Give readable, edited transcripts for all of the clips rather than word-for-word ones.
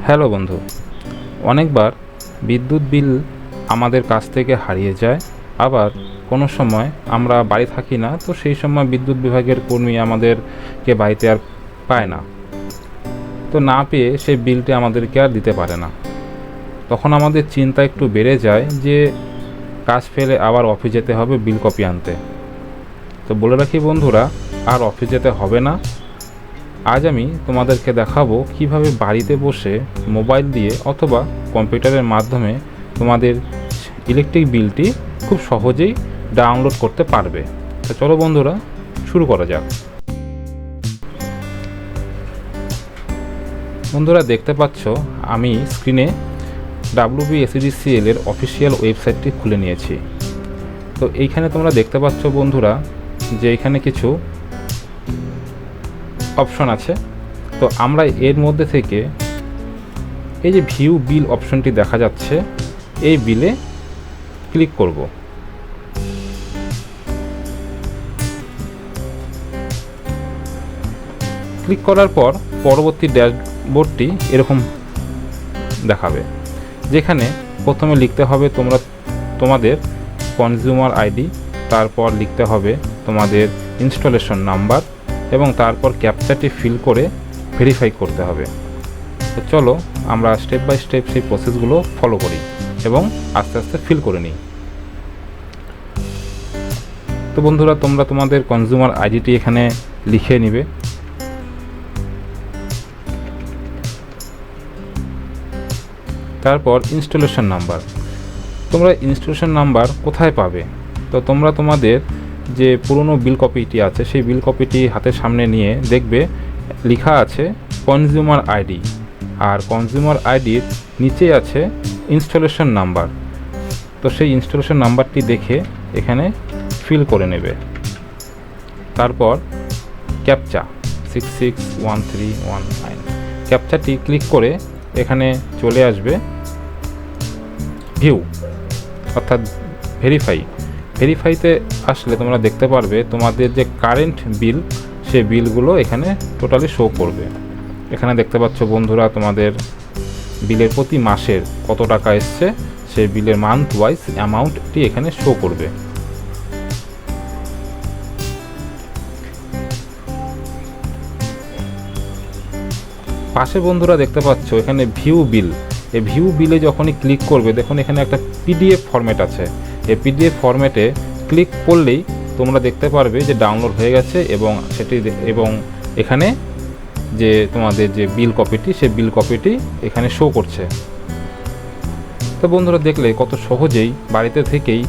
Hello বন্ধু, অনেকবার বিদ্যুৎ বিল আমাদের কাছ থেকে হারিয়ে যায়। আবার কোনো সময় আমরা বাড়ি থাকি না, তো সেই সময় বিদ্যুৎ বিভাগের কর্মী আমাদেরকে বাড়িতে আর পায় না, তো না পেয়ে সেই বিলটি আমাদেরকে আর দিতে পারে না। তখন আমাদের চিন্তা একটু বেড়ে যায় যে কাজ ফেলে আবার অফিস যেতে হবে বিল কপি আনতে। তো বলে রাখি বন্ধুরা, আর অফিস যেতে হবে না। আজ আমি তোমাদেরকে দেখাবো কিভাবে বাড়িতে বসে মোবাইল দিয়ে অথবা কম্পিউটারের মাধ্যমে তোমাদের ইলেকট্রিক বিলটি খুব সহজেই ডাউনলোড করতে পারবে। তো চলো বন্ধুরা, শুরু করা যাক। বন্ধুরা, দেখতে পাচ্ছ আমি স্ক্রিনে wbsedcl এর অফিসিয়াল ওয়েবসাইটটি খুলে নিয়েছি। তো এইখানে তোমরা দেখতে পাচ্ছ বন্ধুরা যে এখানে কিছু অপশন আছে। তো আমরা এর মধ্যে থেকে এই যে ভিউ বিল অপশনটি দেখা যাচ্ছে, এই বিলে ক্লিক করব। ক্লিক করার পর পরবর্তী ড্যাশবোর্ডটি এরকম দেখাবে, যেখানে প্রথমে লিখতে হবে তোমাদের কনজিউমার আইডি, তারপর লিখতে হবে তোমাদের ইনস্টলেশন নাম্বার এবং তারপর ক্যাপচাটি ফিল করে ভেরিফাই করতে হবে। তো চলো আমরা স্টেপ বাই স্টেপ সেই প্রসেসগুলো ফলো করি এবং আস্তে আস্তে ফিল করে নিই। তো বন্ধুরা, তোমরা তোমাদের কনজিউমার আইডিটি এখানে লিখে নিবে। তারপর ইনস্টলেশন নাম্বার। তোমরা ইনস্টলেশন নাম্বার কোথায় পাবে? তো তোমরা তোমাদের যে পুরনো বিল কপিটি আছে সেই বিল কপিটি হাতের সামনে নিয়ে দেখবে লেখা আছে কনজিউমার আইডি, আর কনজিউমার আইডির নিচে আছে ইনস্টলেশন নাম্বার। তো সেই ইনস্টলেশন নাম্বারটি দেখে এখানে ফিল করে নেবে। তারপর ক্যাপচা 661319 ক্যাপচাটি ক্লিক করে এখানে চলে আসবে ভিউ অর্থাৎ ভেরিফাইতে আসলে তোমরা দেখতে পারবে তোমাদের যে কারেন্ট বিল, সেই বিলগুলো এখানে টোটালি শো করবে। এখানে দেখতে পাচ্ছ বন্ধুরা তোমাদের বিলের প্রতি মাসের কত টাকা এসছে, সেই বিলের মান্থ ওয়াইজ অ্যামাউন্টটি এখানে শো করবে। পাশে বন্ধুরা দেখতে পাচ্ছ এখানে ভিউ বিল। এই ভিউ বিলে যখনই ক্লিক করবে দেখুন এখানে একটা পিডিএফ ফরম্যাট আছে। এই পিডিএফ ফরম্যাটে ক্লিক করলেই তোমরা দেখতে পারবে যে ডাউনলোড হয়ে গেছে এবং এখানে যে তোমাদের যে বিল কপিটি, সেই বিল কপিটি এখানে শো করছে। তো বন্ধুরা, দেখলে কত সহজেই বাড়িতে থেকেই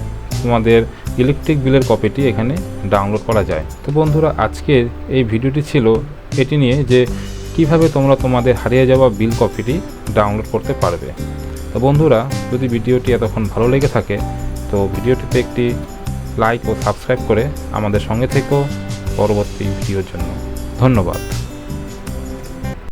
তোমাদের ইলেকট্রিক বিলের কপিটি এখানে ডাউনলোড করা যায়। তো বন্ধুরা, আজকের এই ভিডিওটি ছিল এটি নিয়ে যে কিভাবে তোমরা তোমাদের হারিয়ে যাওয়া বিল কপিটি ডাউনলোড করতে পারবে। তো বন্ধুরা, যদি ভিডিওটি এতক্ষণ ভালো লেগে থাকে তো ভিডিওটিতে একটি লাইক ও সাবস্ক্রাইব করে আমাদের সঙ্গে থেকো পরবর্তী ভিডিওর জন্য। ধন্যবাদ।